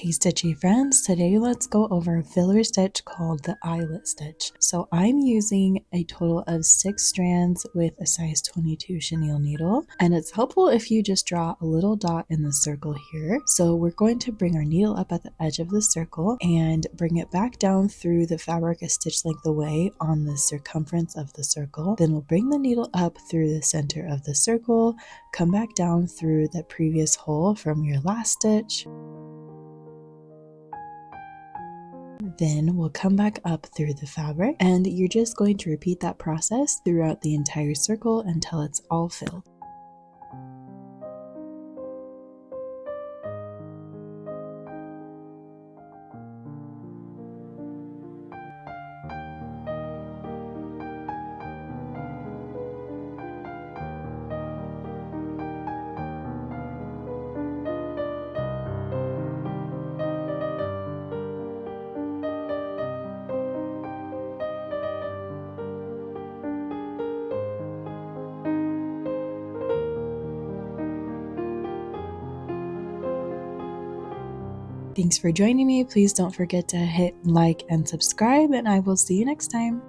Hey stitchy friends, today let's go over a filler stitch called the eyelet stitch. So I'm using a total of 6 strands with a size 22 chenille needle, and it's helpful if you just draw a little dot in the circle here. So we're going to bring our needle up at the edge of the circle and bring it back down through the fabric a stitch length away on the circumference of the circle. Then we'll bring the needle up through the center of the circle, come back down through the previous hole from your last stitch. Then we'll come back up through the fabric, and you're just going to repeat that process throughout the entire circle until it's all filled. Thanks for joining me. Please don't forget to hit like and subscribe, and I will see you next time.